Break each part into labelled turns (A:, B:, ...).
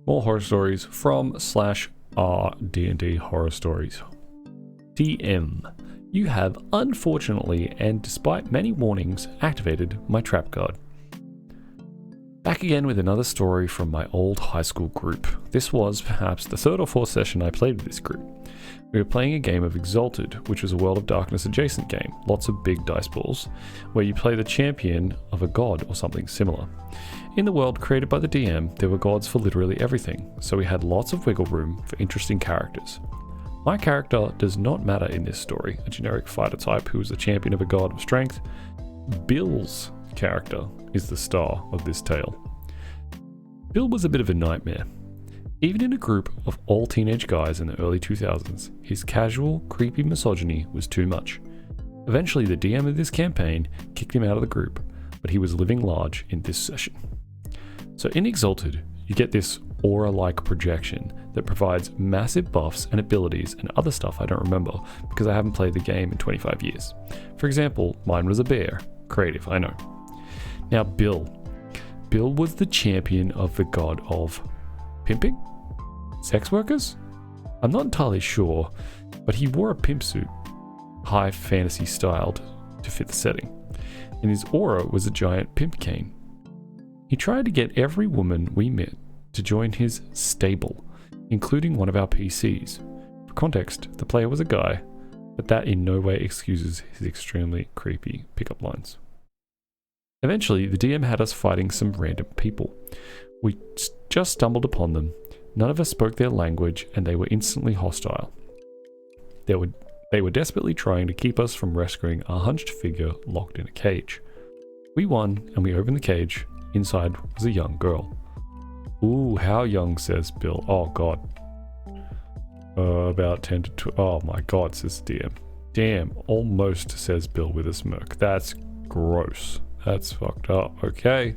A: More horror stories from /r D&D horror stories. DM. You have unfortunately, and despite many warnings, activated my trap card. Back again with another story from my old high school group. This was perhaps the third or fourth session I played with this group. We were playing a game of Exalted, which was a World of Darkness adjacent game, lots of big dice balls, where you play the champion of a god or something similar. In the world created by the DM, there were gods for literally everything, so we had lots of wiggle room for interesting characters. My character does not matter in this story, a generic fighter type who is the champion of a god of strength. Bill's character is the star of this tale. Bill was a bit of a nightmare. Even in a group of all teenage guys in the early 2000s, his casual, creepy misogyny was too much. Eventually, the DM of this campaign kicked him out of the group, but he was living large in this session. So in Exalted, you get this aura-like projection that provides massive buffs and abilities and other stuff I don't remember because I haven't played the game in 25 years. For example, mine was a bear. Creative, I know. Now Bill. Bill was the champion of the god of pimping? Sex workers? I'm not entirely sure, but he wore a pimp suit, high fantasy styled to fit the setting, and his aura was a giant pimp cane. He tried to get every woman we met to join his stable, including one of our PCs. For context, the player was a guy, but that in no way excuses his extremely creepy pickup lines. Eventually, the DM had us fighting some random people. We just stumbled upon them. None of us spoke their language, and they were instantly hostile. They were desperately trying to keep us from rescuing a hunched figure locked in a cage. We won, and we opened the cage. Inside was a young girl. Ooh, how young, says Bill. Oh, God. About 10 to 12. Oh, my God, says the DM. Damn, almost, says Bill with a smirk. That's gross. That's fucked up. Okay.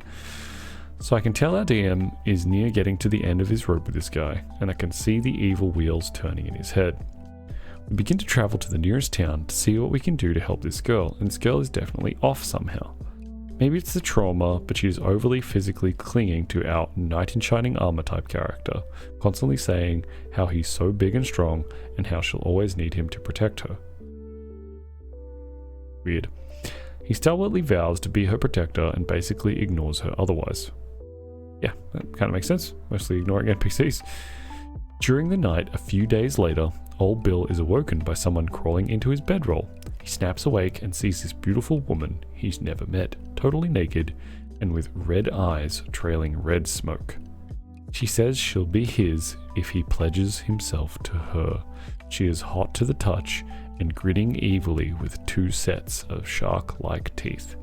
A: So I can tell our DM is near getting to the end of his rope with this guy, and I can see the evil wheels turning in his head. We begin to travel to the nearest town to see what we can do to help this girl, and this girl is definitely off somehow. Maybe it's the trauma, but she is overly physically clinging to our knight in shining armor type character, constantly saying how he's so big and strong and how she'll always need him to protect her. Weird. He stalwartly vows to be her protector and basically ignores her otherwise. Yeah, that kind of makes sense, mostly ignoring NPCs. During the night, a few days later, old Bill is awoken by someone crawling into his bedroll. He snaps awake and sees this beautiful woman he's never met, totally naked and with red eyes trailing red smoke. She says she'll be his if he pledges himself to her. She is hot to the touch and grinning evilly with 2 sets of shark-like teeth.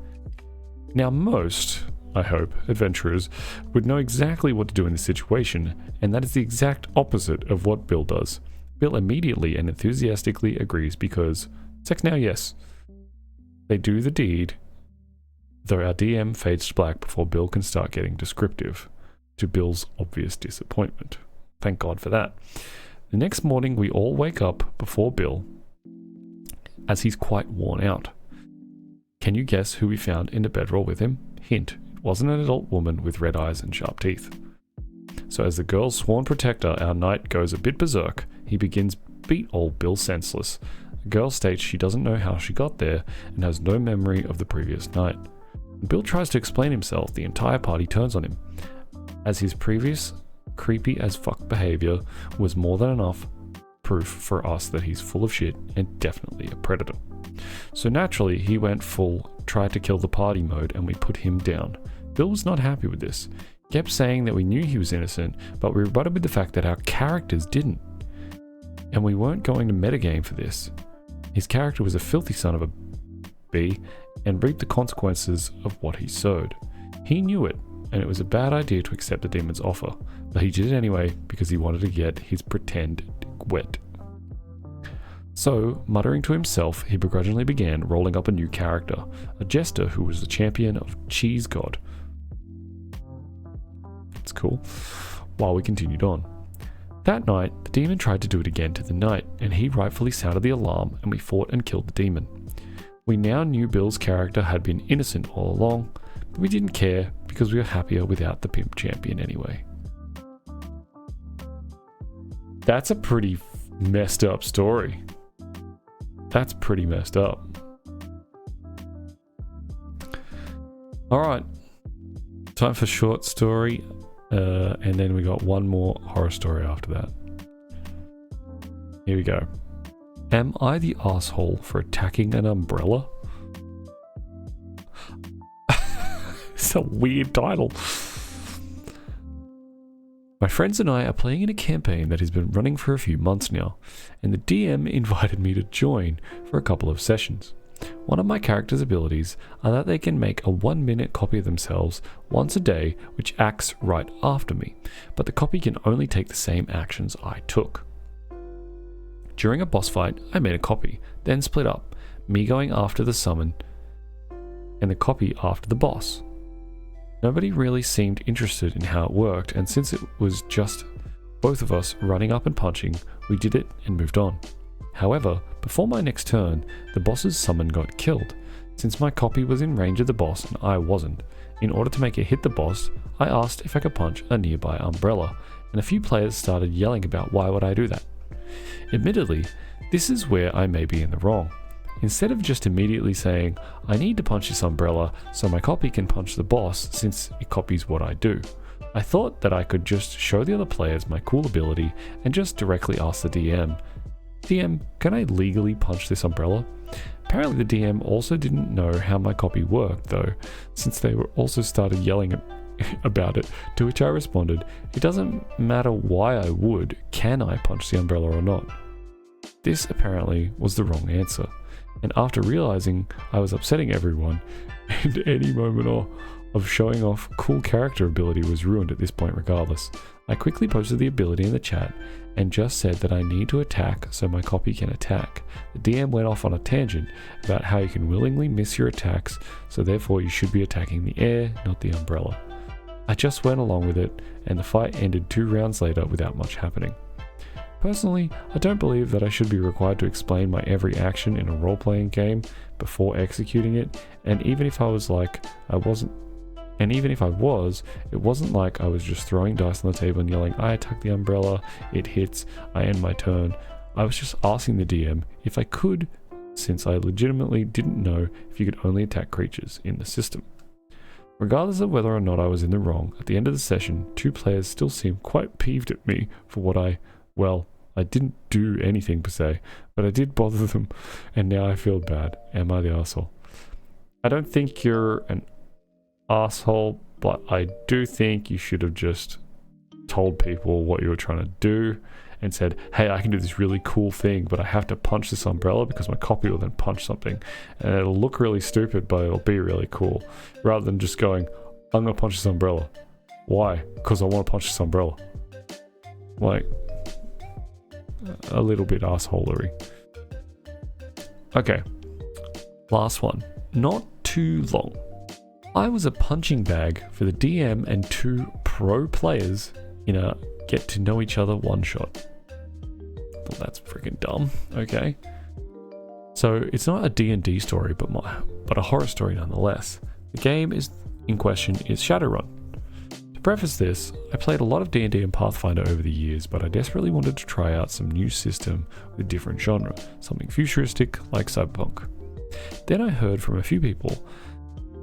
A: Now most, I hope, adventurers would know exactly what to do in this situation, and that is the exact opposite of what Bill does. Bill immediately and enthusiastically agrees because sex now, yes. They do the deed, though our DM fades to black before Bill can start getting descriptive, to Bill's obvious disappointment. Thank God for that. The next morning we all wake up before Bill, as he's quite worn out. Can you guess who we found in the bedroll with him? Hint, it wasn't an adult woman with red eyes and sharp teeth. So as the girl's sworn protector, our knight goes a bit berserk. He begins beat old Bill senseless. The girl states she doesn't know how she got there and has no memory of the previous night. When Bill tries to explain himself, the entire party turns on him, as his previous creepy as fuck behavior was more than enough proof for us that he's full of shit and definitely a predator. So naturally, he went full try to kill the party mode and we put him down. Bill was not happy with this. He kept saying that we knew he was innocent, but we rebutted with the fact that our characters didn't. And we weren't going to metagame for this. His character was a filthy son of a b and reaped the consequences of what he sowed. He knew it, and it was a bad idea to accept the demon's offer, but he did it anyway because he wanted to get his pretend wet. So, muttering to himself, he begrudgingly began rolling up a new character, a jester who was the champion of Cheese God. That's cool. While we continued on. That night, the demon tried to do it again to the knight, and he rightfully sounded the alarm, and we fought and killed the demon. We now knew Bill's character had been innocent all along, but we didn't care because we were happier without the pimp champion anyway. That's a pretty messed up story. That's pretty messed up. Alright. Time for short story. And then we got one more horror story after that. Here we go. Am I the asshole for attacking an umbrella? It's a weird title. My friends and I are playing in a campaign that has been running for a few months now, and the DM invited me to join for a couple of sessions. One of my character's abilities are that they can make a 1-minute copy of themselves once a day, which acts right after me, but the copy can only take the same actions I took. During a boss fight, I made a copy, then split up, me going after the summon and the copy after the boss. Nobody really seemed interested in how it worked, and since it was just both of us running up and punching, we did it and moved on. However, before my next turn, the boss's summon got killed. Since my copy was in range of the boss and I wasn't, in order to make it hit the boss, I asked if I could punch a nearby umbrella, and a few players started yelling about why would I do that. Admittedly, this is where I may be in the wrong. Instead of just immediately saying, I need to punch this umbrella so my copy can punch the boss since it copies what I do, I thought that I could just show the other players my cool ability and just directly ask the DM, can I legally punch this umbrella? Apparently the DM also didn't know how my copy worked though, since they were also started yelling about it, to which I responded, it doesn't matter why I would, can I punch the umbrella or not? This apparently was the wrong answer. And after realizing I was upsetting everyone, and any moment of showing off cool character ability was ruined at this point regardless, I quickly posted the ability in the chat and just said that I need to attack so my copy can attack. The DM went off on a tangent about how you can willingly miss your attacks, so therefore you should be attacking the air, not the umbrella. I just went along with it, and the fight ended 2 rounds later without much happening. Personally, I don't believe that I should be required to explain my every action in a role-playing game before executing it, and even if I was, it wasn't like I was just throwing dice on the table and yelling, I attack the umbrella, it hits, I end my turn. I was just asking the DM if I could, since I legitimately didn't know if you could only attack creatures in the system. Regardless of whether or not I was in the wrong, at the end of the session, 2 players still seemed quite peeved at me for what I didn't do anything per se, but I did bother them, and now I feel bad. Am I the asshole? I don't think you're an asshole, but I do think you should have just told people what you were trying to do and said, hey, I can do this really cool thing, but I have to punch this umbrella because my copy will then punch something, and it'll look really stupid, but it'll be really cool, rather than just going, I'm gonna punch this umbrella. Why? Because I want to punch this umbrella. Like, a little bit assholery. Okay, last one. Not too long. I was a punching bag for the DM and 2 pro players in a get to know each other one-shot. Well, that's freaking dumb. Okay. So it's not a D&D story, but a horror story nonetheless. The game in question is Shadowrun. To preface this, I played a lot of D&D and Pathfinder over the years, but I desperately wanted to try out some new system with a different genre, something futuristic like cyberpunk. Then I heard from a few people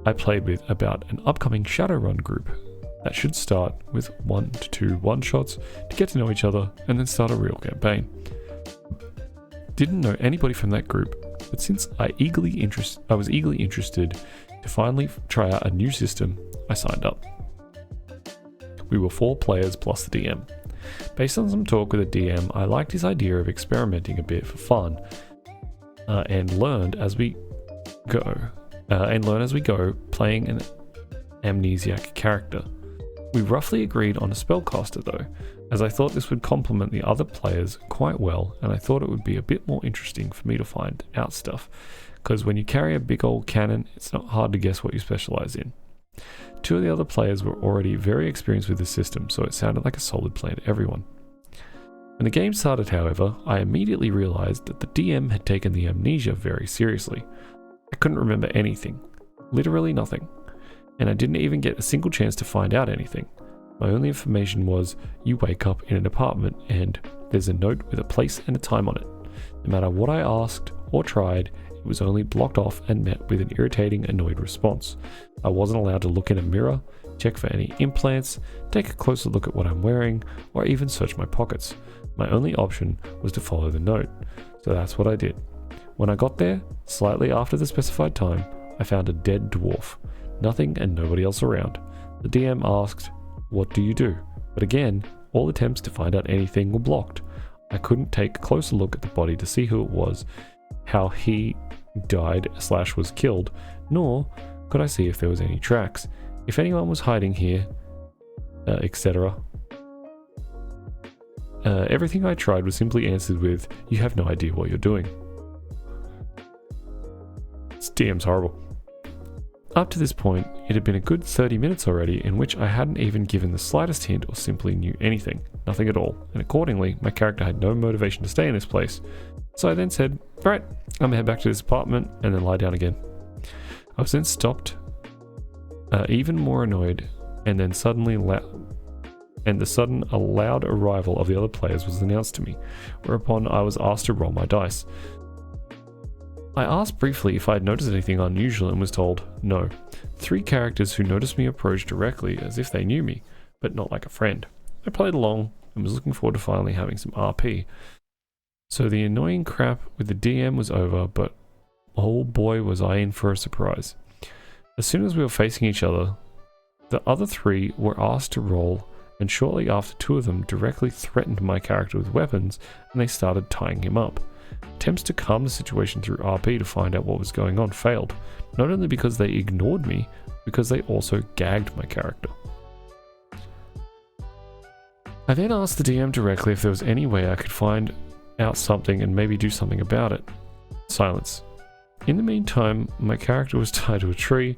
A: I played with about an upcoming Shadowrun group that should start with 1 to 2 one-shots to get to know each other and then start a real campaign. Didn't know anybody from that group, but since I was eagerly interested to finally try out a new system, I signed up. We were 4 players plus the DM. Based on some talk with the DM, I liked his idea of experimenting a bit for fun, and learn as we go, playing an amnesiac character. We roughly agreed on a spellcaster though, as I thought this would complement the other players quite well, and I thought it would be a bit more interesting for me to find out stuff, because when you carry a big old cannon, it's not hard to guess what you specialize in. 2 of the other players were already very experienced with the system, so it sounded like a solid plan to everyone. When the game started, however, I immediately realized that the DM had taken the amnesia very seriously. I couldn't remember anything, literally nothing, and I didn't even get a single chance to find out anything. My only information was, you wake up in an apartment and there's a note with a place and a time on it. No matter what I asked or tried, it was only blocked off and met with an irritating, annoyed response. I wasn't allowed to look in a mirror, check for any implants, take a closer look at what I'm wearing, or even search my pockets. My only option was to follow the note, so that's what I did. When I got there, slightly after the specified time, I found a dead dwarf. Nothing and nobody else around. The DM asked, "What do you do?" But again, all attempts to find out anything were blocked. I couldn't take a closer look at the body to see who it was, how he died/was killed, nor could I see if there was any tracks, if anyone was hiding here, etc. Everything I tried was simply answered with, "You have no idea what you're doing." This DM's horrible. Up to this point, it had been a good 30 minutes already in which I hadn't even given the slightest hint or simply knew anything, nothing at all, and accordingly, my character had no motivation to stay in this place. So I then said, "Right, I'm gonna head back to this apartment," and then lie down again. I was then stopped, even more annoyed, and then the sudden loud arrival of the other players was announced to me, whereupon I was asked to roll my dice. I asked briefly if I had noticed anything unusual and was told no. 3 characters who noticed me approached directly as if they knew me, but not like a friend. I played along and was looking forward to finally having some RP. So the annoying crap with the DM was over, but oh boy was I in for a surprise. As soon as we were facing each other, the other 3 were asked to roll, and shortly after 2 of them directly threatened my character with weapons, and they started tying him up. Attempts to calm the situation through RP to find out what was going on failed, not only because they ignored me, because they also gagged my character. I then asked the DM directly if there was any way I could find out something and maybe do something about it. Silence. In the meantime, my character was tied to a tree,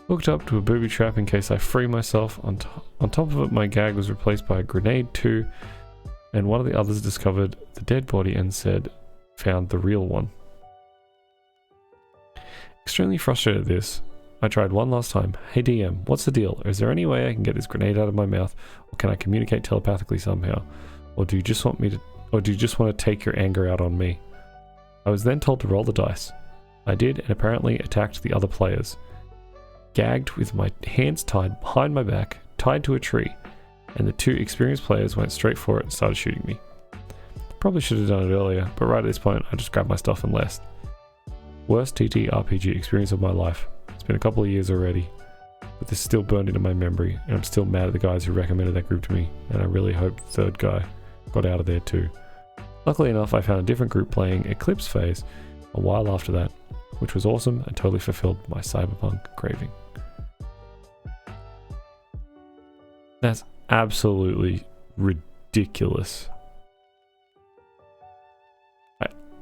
A: hooked up to a booby trap in case I free myself. On top of it, my gag was replaced by a grenade too, and one of the others discovered the dead body and said, "Found the real one." Extremely frustrated at this, I tried one last time. "Hey DM, what's the deal? Is there any way I can get this grenade out of my mouth, or can I communicate telepathically somehow? Or do you just want to take your anger out on me?" I was then told to roll the dice. I did, and apparently attacked the other players. Gagged with my hands tied behind my back, tied to a tree, and the 2 experienced players went straight for it and started shooting me. Probably should have done it earlier, but right at this point I just grabbed my stuff and left. Worst ttrpg experience of my life. It's been a couple of years already, but this is still burned into my memory, and I'm still mad at the guys who recommended that group to me, and I really hope the 3rd guy got out of there too. Luckily enough, I found a different group playing Eclipse Phase a while after that, which was awesome and totally fulfilled my cyberpunk craving. That's absolutely ridiculous.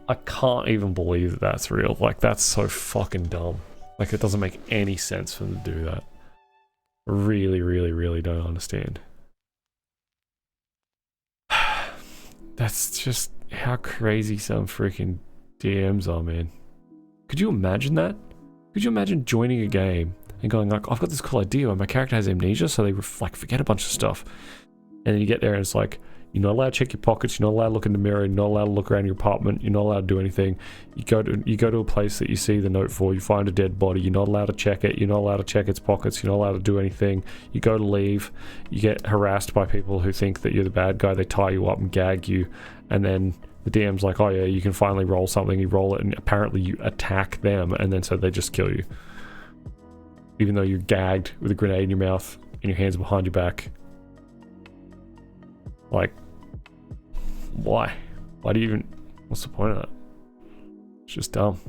A: I can't even believe that that's real. Like, that's so fucking dumb. Like, it doesn't make any sense for them to do that. Really, really, really don't understand. That's just how crazy some freaking DMs are, man. Could you imagine that? Could you imagine joining a game and going like, "I've got this cool idea where my character has amnesia, so they like forget a bunch of stuff," and then you get there and it's like, you're not allowed to check your pockets, you're not allowed to look in the mirror, you're not allowed to look around your apartment, you're not allowed to do anything. You go to a place that you see the note for, you find a dead body, you're not allowed to check it, you're not allowed to check its pockets, you're not allowed to do anything. You go to leave, you get harassed by people who think that you're the bad guy, they tie you up and gag you, and then the DM's like, "Oh yeah, you can finally roll something," you roll it, and apparently you attack them, and then so they just kill you. Even though you're gagged with a grenade in your mouth and your hands behind your back. Like, why? Why do you even... What's the point of that? It's just dumb.